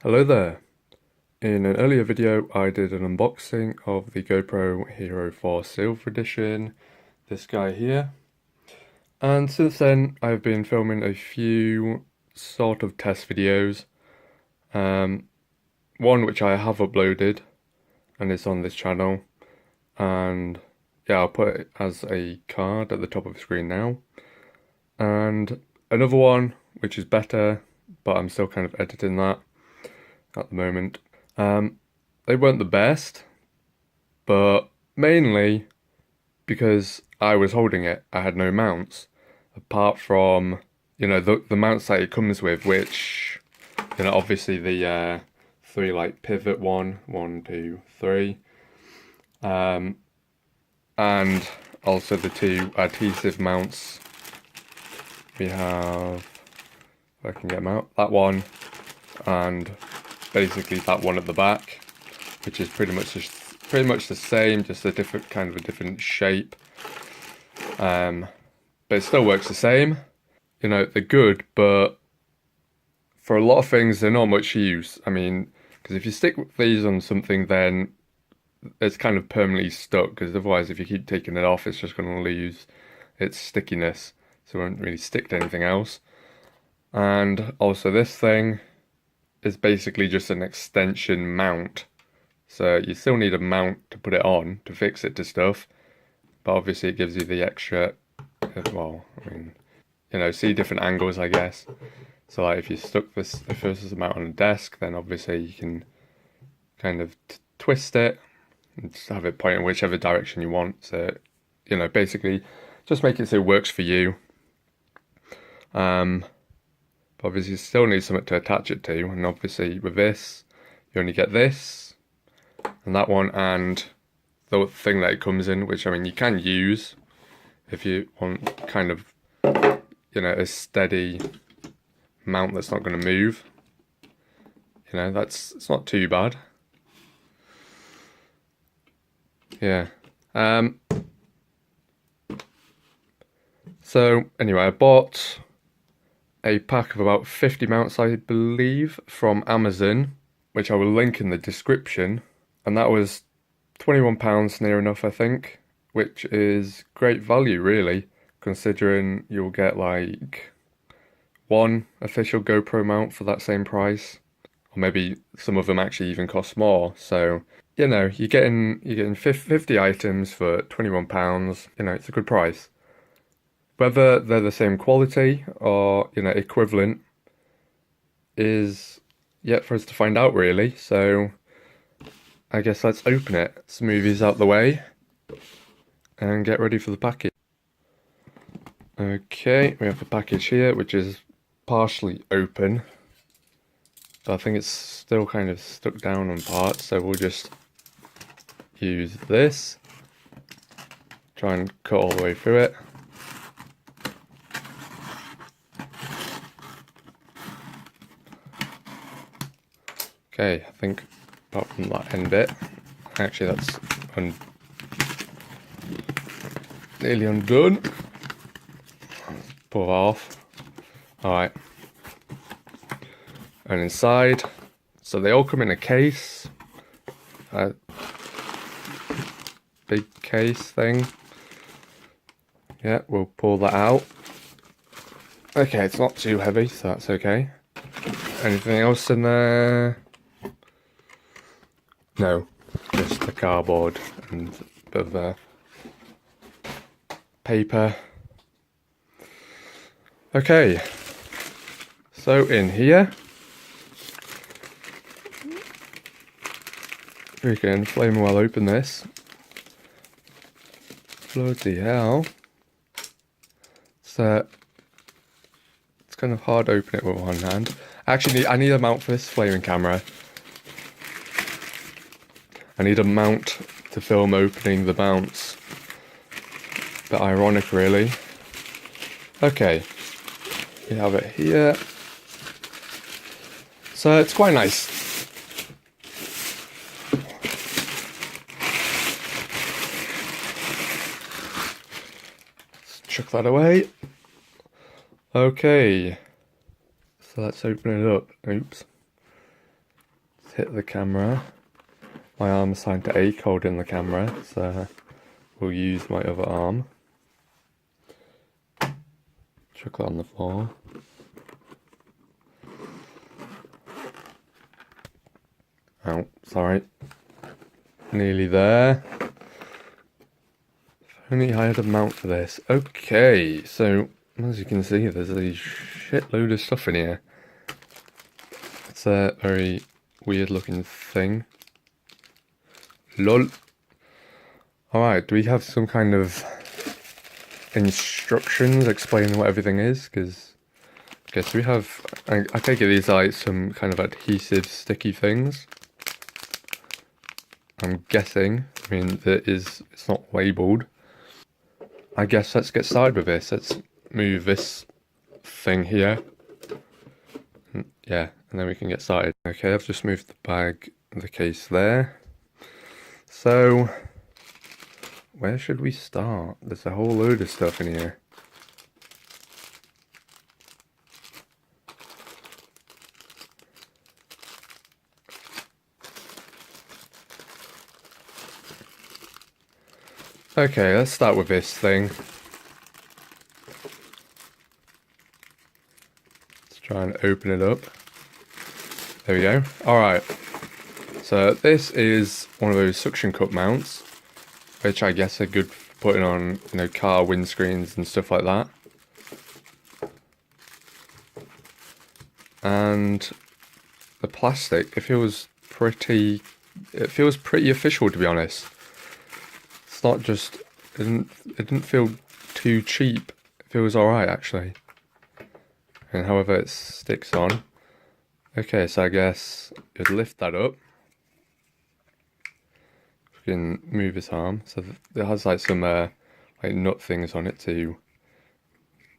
Hello there. In an earlier video I did an unboxing of the GoPro Hero 4 Silver Edition, this guy here. And since then I've been filming a few sort of test videos. One which I have uploaded and it's on this channel. And yeah, I'll put it as a card at the top of the screen now. And another one which is better, but I'm still kind of editing that at the moment. They weren't the best, but mainly because I was holding it, I had no mounts apart from, the mounts that it comes with, which, obviously the three like pivot one, two, three, and also the two adhesive mounts. We have, if I can get them out, that one, and basically that one at the back, which is pretty much the same, just a different shape. But it still works the same. They're good, but for a lot of things they're not much use. I mean, because if you stick these on something, then it's kind of permanently stuck, because otherwise if you keep taking it off, it's just going to lose its stickiness, so it won't really stick to anything else. And also this thing is basically just an extension mount. So you still need a mount to put it on to fix it to stuff, but obviously it gives you the extra, well, I mean, see different angles, I guess. So like if you stuck this is a mount on a desk, then obviously you can kind of twist it and just have it point in whichever direction you want. So, basically just make it so it works for you. But obviously you still need something to attach it to, and obviously with this, you only get this, and that one, and the thing that it comes in, which, I mean, you can use if you want kind of, a steady mount that's not going to move. It's not too bad. Yeah. So, anyway, I bought a pack of about 50 mounts, I believe, from Amazon, which I will link in the description, and that was £21 near enough, I think, which is great value, really, considering you'll get like one official GoPro mount for that same price, or maybe some of them actually even cost more. So, you're getting 50 items for £21. It's a good price. Whether they're the same quality or, equivalent is yet for us to find out, really. So I guess let's open it, smooth these out the way, and get ready for the package. Okay, we have the package here, which is partially open. So I think it's still kind of stuck down on parts, so we'll just use this. Try and cut all the way through it. Okay, I think apart from that end bit, actually that's nearly undone. Pull that off. Alright. And inside, so they all come in a case. A big case thing. Yeah, we'll pull that out. Okay, it's not too heavy, so that's okay. Anything else in there? No, just the cardboard and a bit of the paper. Okay, so in here, we can flame well open this. Bloody hell. So, it's kind of hard to open it with one hand. Actually, I need a mount for this flaming camera. I need a mount to film opening the mounts. Bit ironic, really. Okay, we have it here. So it's quite nice. Let's chuck that away. Okay, so let's open it up. Oops. hit the camera. My arm's assigned to A holding the camera, so we'll use my other arm. Chuck that on the floor. Oh, sorry. Nearly there. If only I had a mount for this. Okay, so as you can see, there's a shitload of stuff in here. It's a very weird looking thing. LOL. Alright, do we have some kind of instructions explaining what everything is? Because I guess we have, I take it these are like some kind of adhesive sticky things. I'm guessing. I mean, it's not labelled. I guess let's get started with this. Let's move this thing here. Yeah, and then we can get started. Okay, I've just moved the case there. So, where should we start? There's a whole load of stuff in here. Okay, let's start with this thing. Let's try and open it up. There we go. Alright. So this is one of those suction cup mounts, which I guess are good for putting on, you know, car windscreens and stuff like that. And the plastic, it feels pretty official, to be honest. It's not just, it didn't feel too cheap. It feels alright, actually. And however it sticks on. Okay, so I guess you'd lift that up. We can move his arm. So it has like some like nut things on it to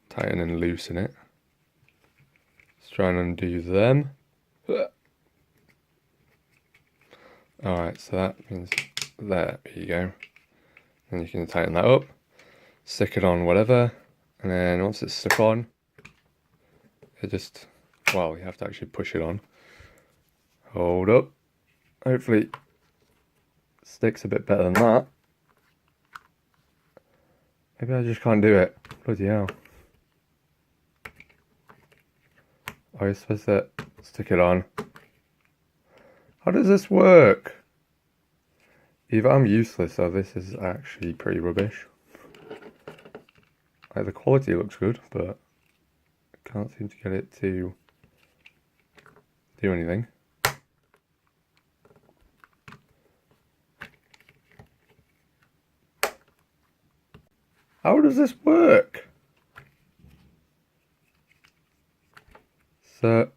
tighten and loosen it. Let's try and undo them. Alright, so that means there you go. And you can tighten that up, stick it on whatever, and then once it's stuck on, it just, well, you have to actually push it on. Hold up. Hopefully it sticks a bit better than that. Maybe I just can't do it. Bloody hell. Oh, you're supposed to stick it on. How does this work? Either I'm useless or this is actually pretty rubbish. Like, the quality looks good, but I can't seem to get it to do anything. How does this work? So,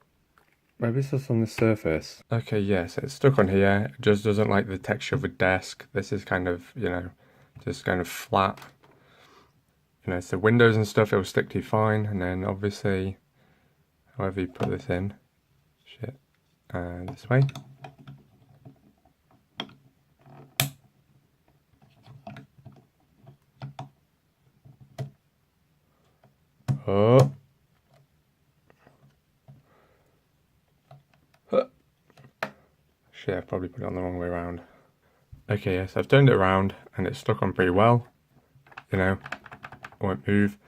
maybe it's just on the surface. Okay, yes, it's stuck on here. It just doesn't like the texture of a desk. This is kind of, you know, just kind of flat. You know, so windows and stuff, it will stick to fine. And then obviously, however you put this in, and this way. Oh. Shit, I've probably put it on the wrong way around. Okay, yes, I've turned it around and it's stuck on pretty well. You know, it won't move.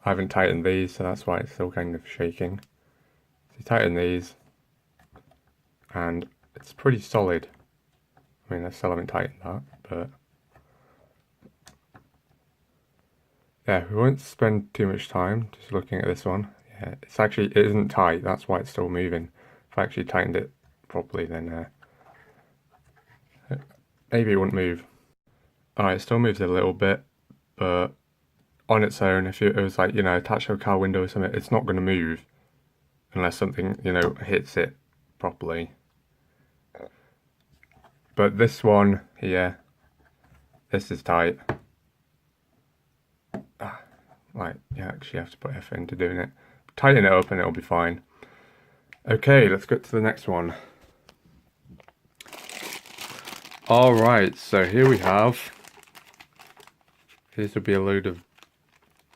I haven't tightened these, so that's why it's still kind of shaking. So you tighten these, and it's pretty solid. I mean, I still haven't tightened that, but yeah, we won't spend too much time just looking at this one. Yeah, it isn't tight, that's why it's still moving. If I actually tightened it properly, then maybe it wouldn't move. Alright, it still moves a little bit, but on its own, if it was like, you know, attached to a car window or something, it's not going to move unless something, you know, hits it properly. But this one here, this is tight. Like, you actually have to put effort into doing it. Tighten it up and it'll be fine. Okay, let's get to the next one. Alright, so here we have, these would be a load of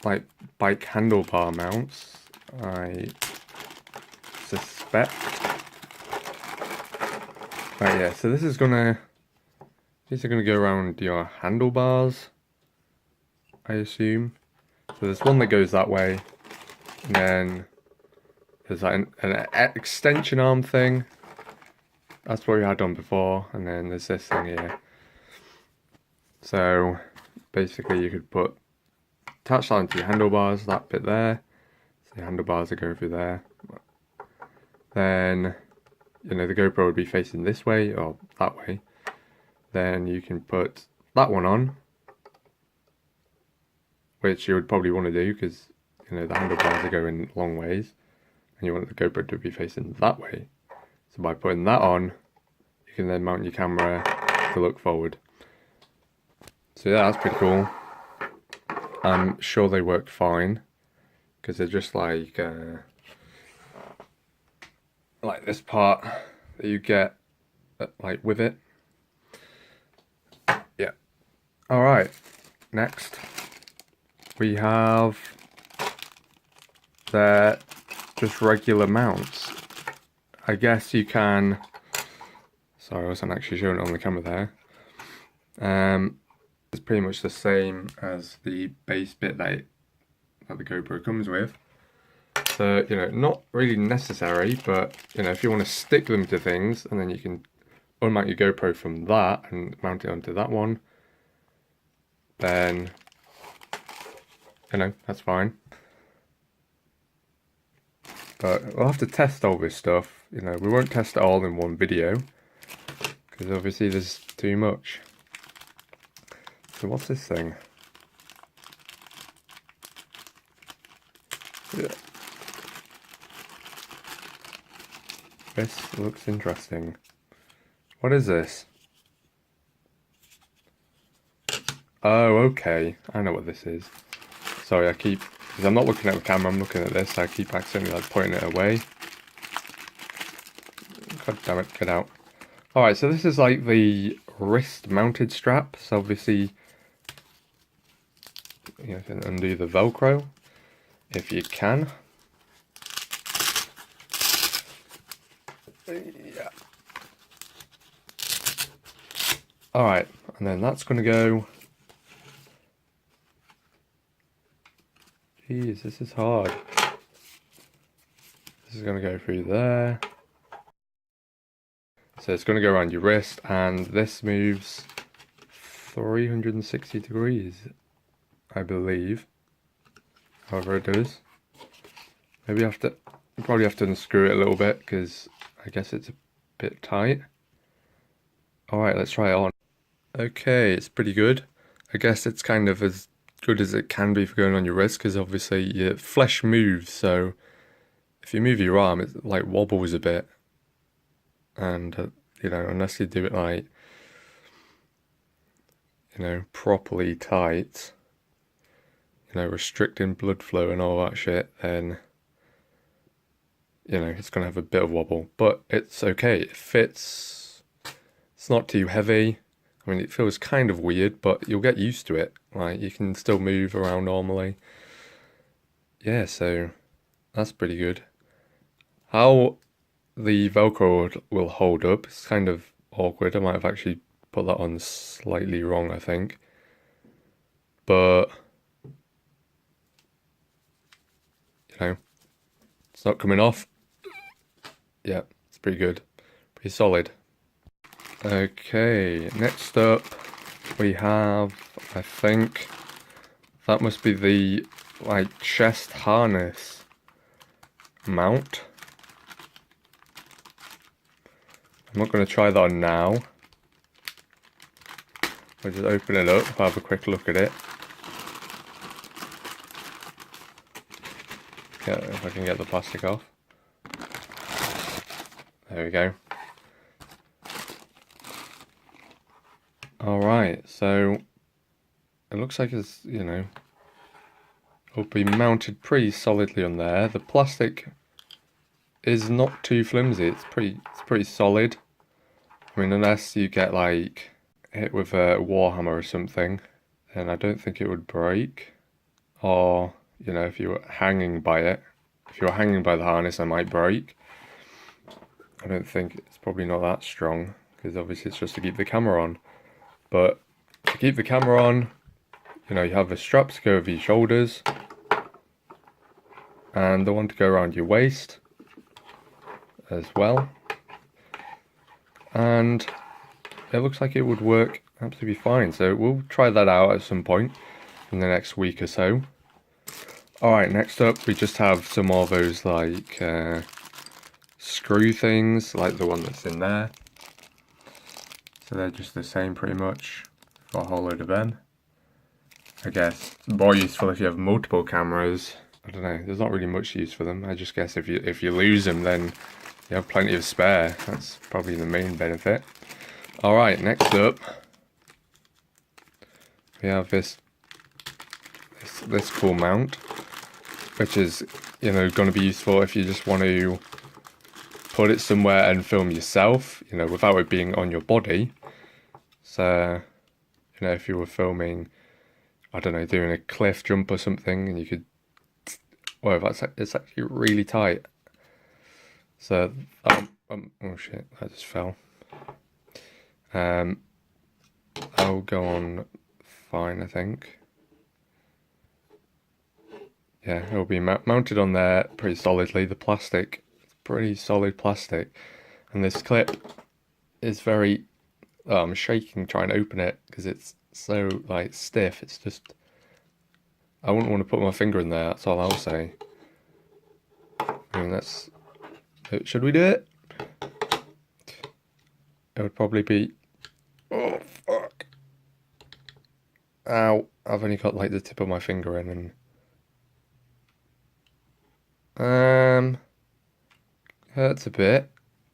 like bike handlebar mounts, I suspect. Right, yeah, so these are gonna go around your handlebars, I assume. So there's one that goes that way, and then there's like an extension arm thing. That's what we had on before, and then there's this thing here. So basically you could attach that onto your handlebars, that bit there. So the handlebars are going through there. Then, you know, the GoPro would be facing this way or that way. Then you can put that one on, which you would probably want to do because, you know, the handlebars are going long ways and you want the GoPro to be facing that way. So by putting that on, you can then mount your camera to look forward. So yeah, that's pretty cool. I'm sure they work fine because they're just like this part that you get like with it. Yeah. All right. Next, we have their just regular mounts. I guess you can. Sorry, I wasn't actually showing it on the camera there. It's pretty much the same as the base bit that the GoPro comes with. So, you know, not really necessary, but, you know, if you want to stick them to things, and then you can unmount your GoPro from that and mount it onto that one, then, you know, that's fine. But we'll have to test all this stuff. You know, we won't test it all in one video, because obviously there's too much. So what's this thing? Yeah. This looks interesting. What is this? Oh, okay. I know what this is. Sorry, because I'm not looking at the camera, I'm looking at this, so I keep accidentally like pointing it away. God damn it, get out. Alright, so this is like the wrist mounted strap. So obviously, you can undo the Velcro if you can. Yeah. Alright, and then that's going to go. Jeez, this is hard. This is going to go through there. So it's going to go around your wrist, and this moves 360 degrees, I believe. However it does. Maybe you probably have to unscrew it a little bit, because I guess it's a bit tight. Alright, let's try it on. Okay, it's pretty good. I guess it's kind of as good as it can be for going on your wrist, because obviously your flesh moves, so if you move your arm, it like wobbles a bit. And, you know, unless you do it like, you know, properly tight, you know, restricting blood flow and all that shit, then, you know, it's going to have a bit of wobble. But it's okay, it fits, it's not too heavy. I mean, it feels kind of weird, but you'll get used to it. Like, you can still move around normally. Yeah, so that's pretty good. How the Velcro will hold up, it's kind of awkward. I might have actually put that on slightly wrong, I think. But, you know, it's not coming off. Yeah, it's pretty good. Pretty solid. Okay, next up we have, I think, that must be the, like, chest harness mount. I'm not going to try that on now. I'll just open it up, have a quick look at it. Yeah, if I can get the plastic off. There we go. Alright, so it looks like it's, you know, it'll be mounted pretty solidly on there. The plastic is not too flimsy, it's pretty solid. I mean, unless you get like hit with a warhammer or something, then I don't think it would break. Or, you know, if you were hanging by it, if you were hanging by the harness, it might break. I don't think it's probably not that strong. because obviously it's just to keep the camera on. But to keep the camera on, you know, you have the strap to go over your shoulders and the one to go around your waist as well. And it looks like it would work absolutely fine. So we'll try that out at some point in the next week or so. Alright, next up we just have some more of those like screw things, like the one that's in there. So they're just the same pretty much. Got a whole load of them. I guess more useful if you have multiple cameras. I don't know, there's not really much use for them. I just guess if you lose them, then you have plenty of spare. That's probably the main benefit. Alright, next up we have this cool mount, which is, you know, going to be useful if you just want to put it somewhere and film yourself, you know, without it being on your body. So, you know, if you were filming, I don't know, doing a cliff jump or something, and you could, well, it's actually really tight. So, oh shit, that just fell. I'll go on fine, I think. Yeah, it'll be mounted on there pretty solidly. The plastic, pretty solid plastic. And this clip is very, I'm shaking trying to open it because it's so like stiff. It's just, I wouldn't want to put my finger in there, that's all I'll say. I mean, should we do it? It would probably be, oh fuck. Ow, I've only got like the tip of my finger in and hurts a bit.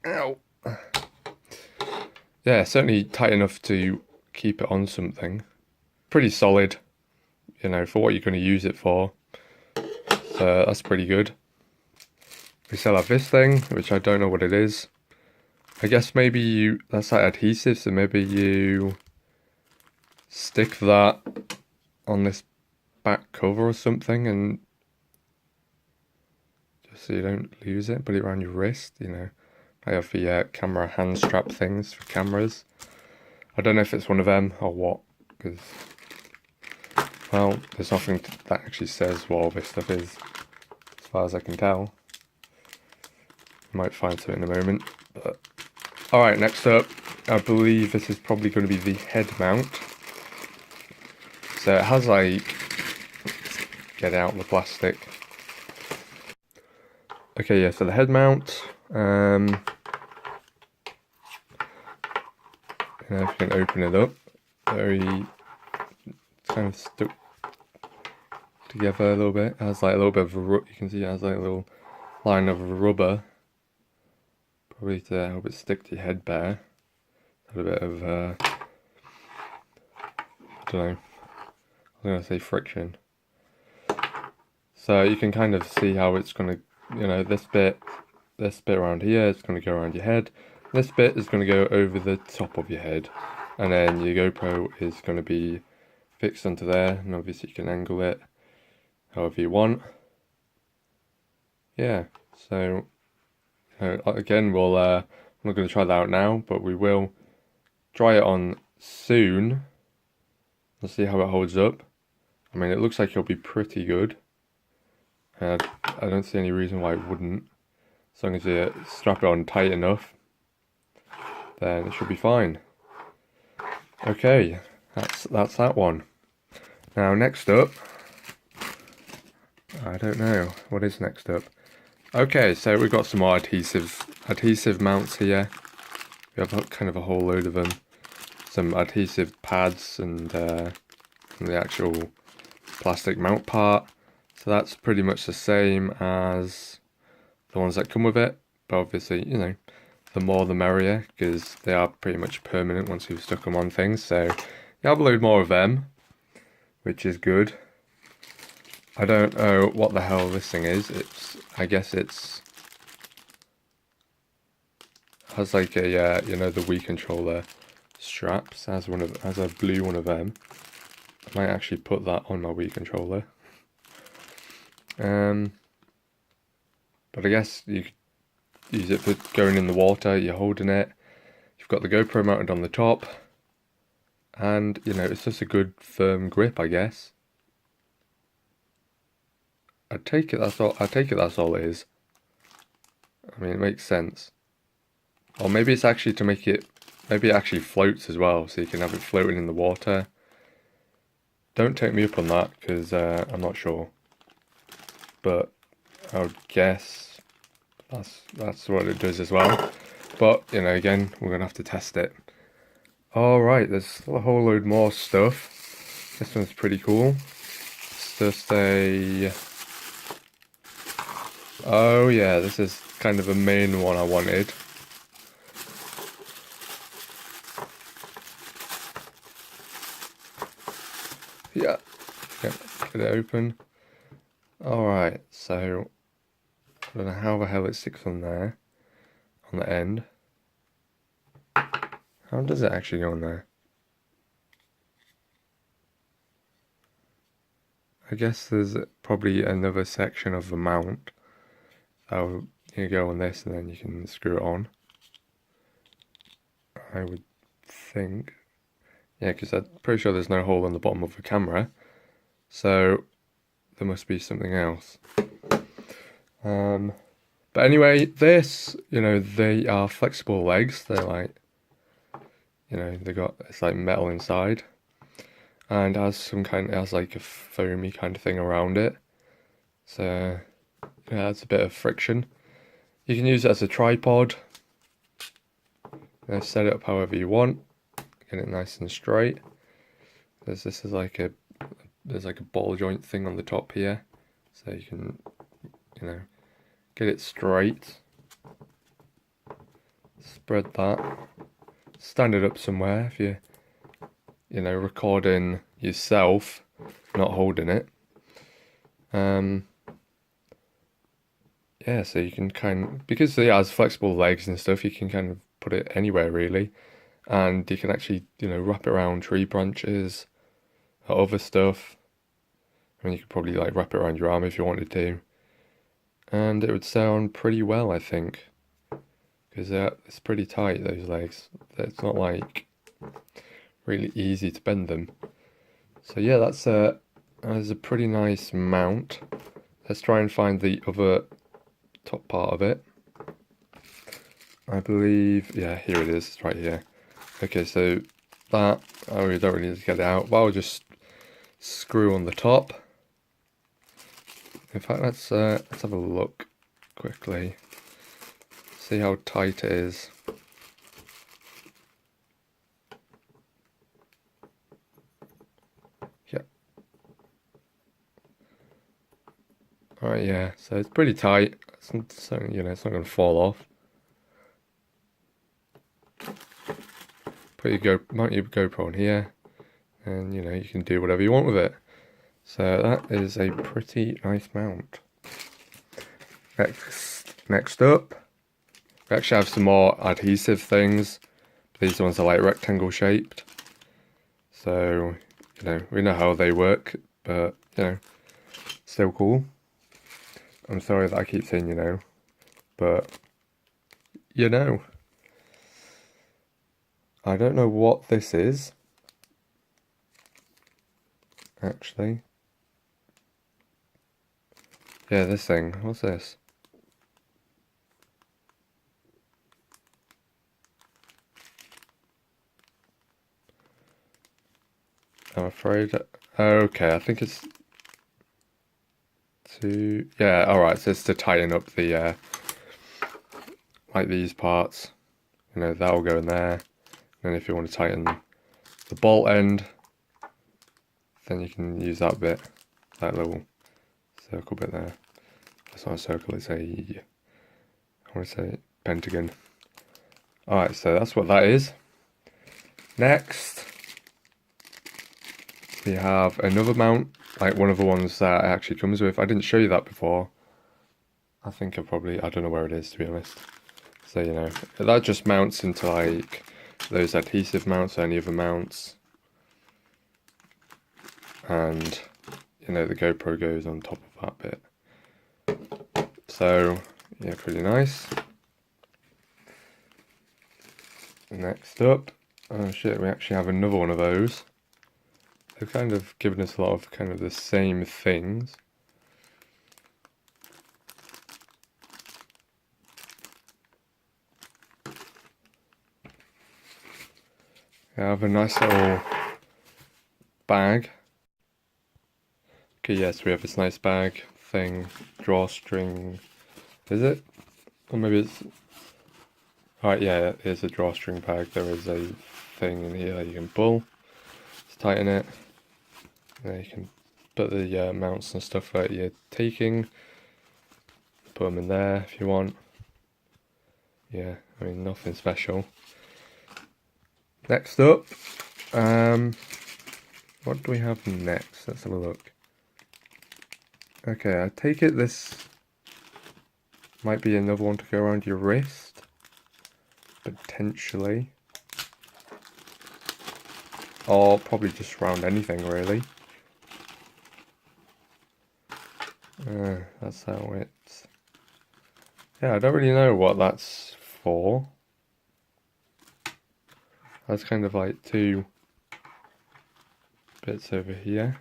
Ow. Yeah, certainly tight enough to keep it on something. Pretty solid, you know, for what you're going to use it for. So that's pretty good. We still have this thing, which I don't know what it is. I guess maybe that's like adhesive, so maybe you stick that on this back cover or something and so you don't lose it, put it around your wrist, you know. I have the camera hand strap things for cameras. I don't know if it's one of them or what, because, well, there's nothing that actually says what all this stuff is, as far as I can tell. Might find something in a moment, but... Alright, next up, I believe this is probably going to be the head mount. So it has like, let's get out the plastic. Okay, yeah, so the head mount, you know, if you can open it up, very kind of stuck together a little bit. It has like a little bit of you can see it has like a little line of rubber, probably to help it stick to your head better. A bit of, I don't know, I was going to say friction. So you can kind of see how it's going to, you know, this bit around here is going to go around your head. This bit is going to go over the top of your head. And then your GoPro is going to be fixed onto there. And obviously you can angle it however you want. Yeah, so, you know, again, I'm not going to try that out now, but we will try it on soon. Let's see how it holds up. I mean, it looks like it'll be pretty good. I don't see any reason why it wouldn't. As long as you strap it on tight enough, then it should be fine. Okay, that's that one. Now next up, I don't know, what is next up? Okay, so we've got some more adhesive mounts here. We have kind of a whole load of them. Some adhesive pads and the actual plastic mount part. So that's pretty much the same as the ones that come with it, but obviously, you know, the more the merrier, because they are pretty much permanent once you've stuck them on things. So you have a load more of them, which is good. I don't know what the hell this thing is. I guess has like a you know, the Wii controller straps. Has a blue one of them. I might actually put that on my Wii controller. But I guess you could use it for going in the water, you're holding it. you've got the GoPro mounted on the top, and you know, it's just a good firm grip, I guess. I take it that's all it is. I mean, it makes sense. Or maybe it's actually to make it, maybe it actually floats as well, so you can have it floating in the water. Don't take me up on that, because I'm not sure. But I would guess that's what it does as well. But, you know, again, we're going to have to test it. Alright, there's a whole load more stuff. This one's pretty cool. It's just a... Oh yeah, this is kind of the main one I wanted. Yeah, get it open. Alright, so I don't know how the hell it sticks on there, on the end. How does it actually go on there? I guess there's probably another section of the mount. So you go on this and then you can screw it on. I would think. Yeah, because I'm pretty sure there's no hole on the bottom of the camera. So there must be something else. But anyway, this, you know, they are flexible legs. They're like, you know, it's like metal inside. And has it has like a foamy kind of thing around it. So, yeah, it's a bit of friction. You can use it as a tripod. Set it up however you want. Get it nice and straight. This is like there's like a ball joint thing on the top here. So you can, you know, get it straight. Spread that. Stand it up somewhere if you're, you know, recording yourself, not holding it. Yeah, so you can because it has flexible legs and stuff, you can kind of put it anywhere really. And you can actually, you know, wrap it around tree branches, or other stuff. I mean, you could probably like wrap it around your arm if you wanted to. And it would sound pretty well, I think. Because it's pretty tight, those legs. It's not like really easy to bend them. So yeah, that's a pretty nice mount. Let's try and find the other top part of it. I believe, yeah, here it is, it's right here. Okay, so that, we don't really need to get it out, but I'll just screw on the top. In fact, let's have a look quickly. See how tight it is. Yeah. Alright, yeah, so it's pretty tight. So, you know, it's not going to fall off. Mount your GoPro on here, and you know, you can do whatever you want with it. So that is a pretty nice mount. Next up, we actually have some more adhesive things. These ones are like rectangle shaped. So, you know, we know how they work, but you know, still cool. I'm sorry that I keep saying you know, but you know. I don't know what this is, actually. Yeah, this thing. What's this? I'm afraid. Okay, I think it's to. Yeah, alright, so it's to tighten up the, like these parts. You know, that'll go in there. And if you want to tighten the bolt end, then you can use that bit, that little circle bit there. It's not a circle, it's I want to say pentagon. Alright, so that's what that is. Next, we have another mount, like one of the ones that it actually comes with. I didn't show you that before. I think I don't know where it is, to be honest. So, you know, that just mounts into like those adhesive mounts or any other mounts. And, you know, the GoPro goes on top of that bit. So, yeah, pretty nice. Next up, oh shit, we actually have another one of those. They've kind of given us a lot of kind of the same things. We have a nice little bag. Okay, yes, we have this nice bag thing, drawstring. Is it? Or maybe it's... Alright, yeah, it is a drawstring bag. There is a thing in here that you can pull. Just tighten it. There you can put the mounts and stuff that you're taking. Put them in there if you want. Yeah, I mean, nothing special. Next up, what do we have next? Let's have a look. Okay, I take it this might be another one to go around your wrist. Potentially. Or probably just around anything, really. That's how it's... Yeah, I don't really know what that's for. That's kind of like two bits over here.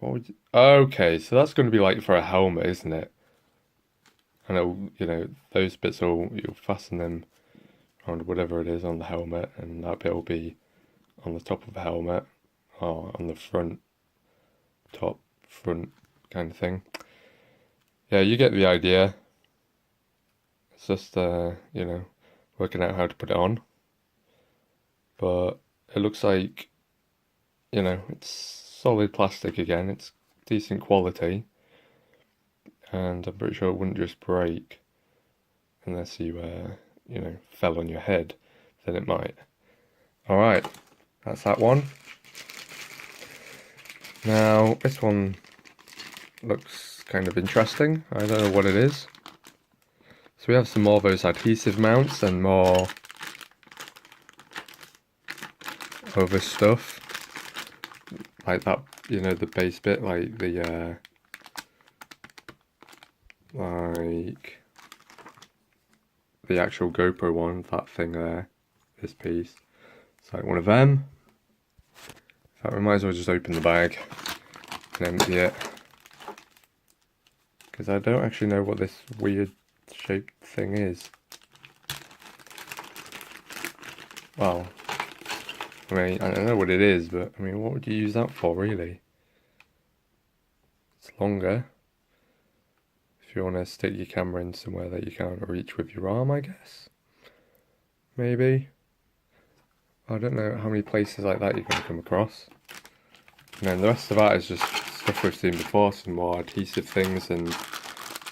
What would you... Okay, so that's going to be like for a helmet, isn't it? And it'll, you know, those bits will, you'll fasten them around whatever it is on the helmet, and that bit will be on the top of the helmet, or on the front, top, front kind of thing. Yeah, you get the idea. It's just, you know, working out how to put it on. But it looks like, you know, it's solid plastic again. It's decent quality. And I'm pretty sure it wouldn't just break unless you, you know, fell on your head. Then it might. Alright, that's that one. Now, this one looks kind of interesting. I don't know what it is. So we have some more of those adhesive mounts and more other stuff. Like that, you know, the base bit, like the, like the actual GoPro one, that thing there, this piece. It's like one of them. In fact, we might as well just open the bag and empty it. Because I don't actually know what this weird shaped thing is. Well, I mean, I don't know what it is, but I mean, what would you use that for, really? It's longer. If you want to stick your camera in somewhere that you can't reach with your arm, I guess. Maybe. I don't know how many places like that you're going to come across. And then the rest of that is just stuff we've seen before, some more adhesive things and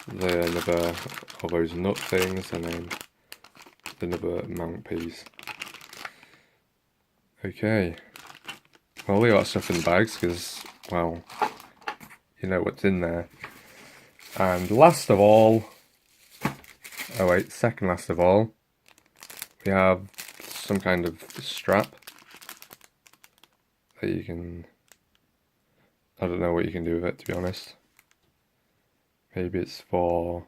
another of those nut things, and then another mount piece. Okay. Well, we got stuff in the bags because, well, you know what's in there. And last of all, oh wait, second last of all, we have some kind of strap that you can, I don't know what you can do with it, to be honest. Maybe it's for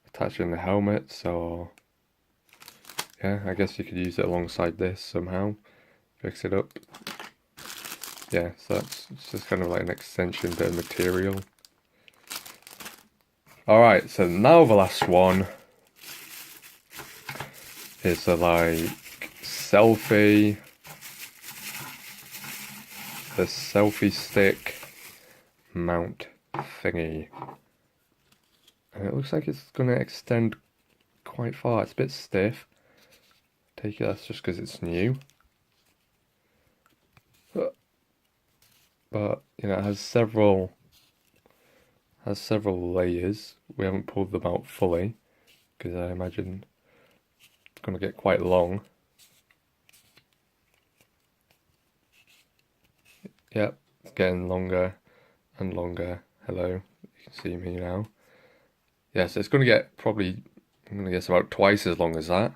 attaching the helmets, or yeah, I guess you could use it alongside this somehow, fix it up. Yeah, so that's just kind of like an extension bit of material. Alright, so now the last one is the like selfie stick mount thingy. And it looks like it's going to extend quite far. It's a bit stiff. Take it that's just because it's new. But you know, it has several layers. We haven't pulled them out fully because I imagine it's going to get quite long. Yep, it's getting longer and longer. Hello, you can see me now. Yeah, so it's going to get probably, I'm going to guess about twice as long as that,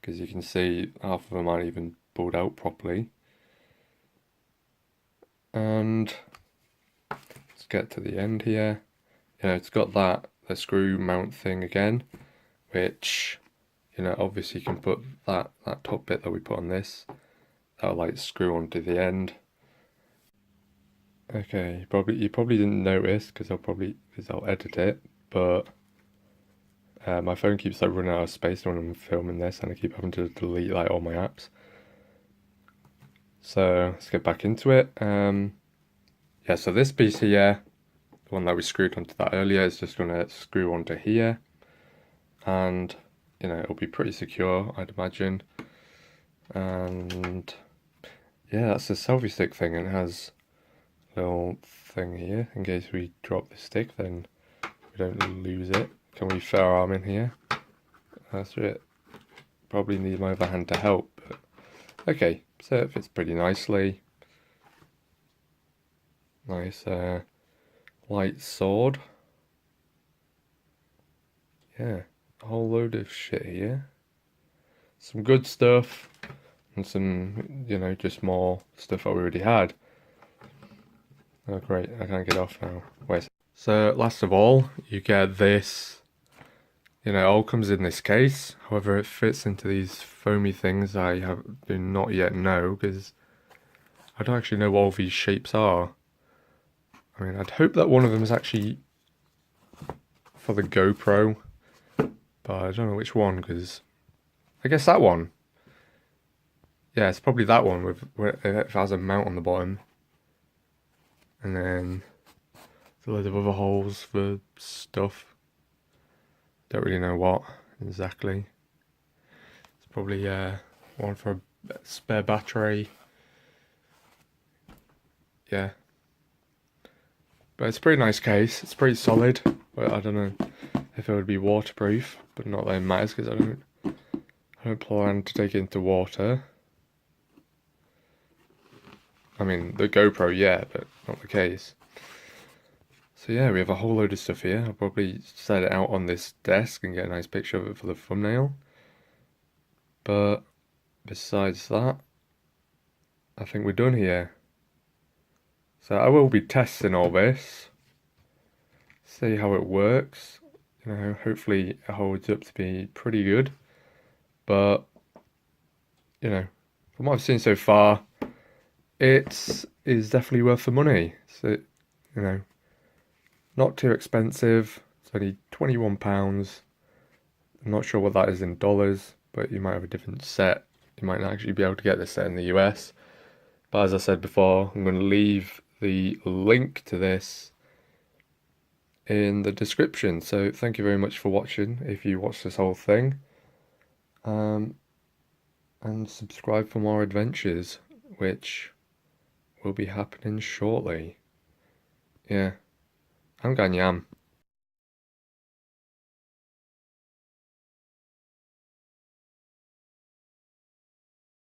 because you can see half of them aren't even pulled out properly. And let's get to the end here. You know, it's got the screw mount thing again, which, you know, obviously you can put that top bit that we put on this, that'll like screw onto the end. Okay, you probably didn't notice because I'll edit it, but my phone keeps like running out of space when I'm filming this, and I keep having to delete like all my apps. So let's get back into it. Yeah, so this piece here, the one that we screwed onto that earlier, is just gonna screw onto here, and you know it'll be pretty secure, I'd imagine. And yeah, that's the selfie stick thing, and it has a little thing here in case we drop the stick, then we don't lose it. Can we fit our arm in here? That's it. Probably need my other hand to help, but okay, so it fits pretty nicely. Nice light sword. Yeah, a whole load of shit here. Some good stuff, and some, you know, just more stuff I already had. Oh great, I can't get off now. Wait. So last of all, you get this. You know, it all comes in this case. However, it fits into these foamy things do not yet know, because I don't actually know what all these shapes are. I mean, I'd hope that one of them is actually for the GoPro, but I don't know which one, because I guess that one. Yeah, it's probably that one where it has a mount on the bottom. And then there's a load of other holes for stuff. Don't really know what exactly. It's probably one for a spare battery. Yeah. But it's a pretty nice case. It's pretty solid. But I don't know if it would be waterproof. But not that it matters, because I don't plan to take it into water. I mean, the GoPro, yeah, but not the case. So yeah, we have a whole load of stuff here. I'll probably set it out on this desk and get a nice picture of it for the thumbnail. But besides that, I think we're done here. So I will be testing all this, see how it works. You know, hopefully it holds up to be pretty good. But, you know, from what I've seen so far, it is definitely worth the money. So, you know, not too expensive. It's only £21. I'm not sure what that is in dollars, but you might have a different set. You might not actually be able to get this set in the US. But as I said before, I'm going to leave the link to this in the description. So thank you very much for watching, if you watched this whole thing. And subscribe for more adventures, which will be happening shortly. Yeah, I'm Ganyam.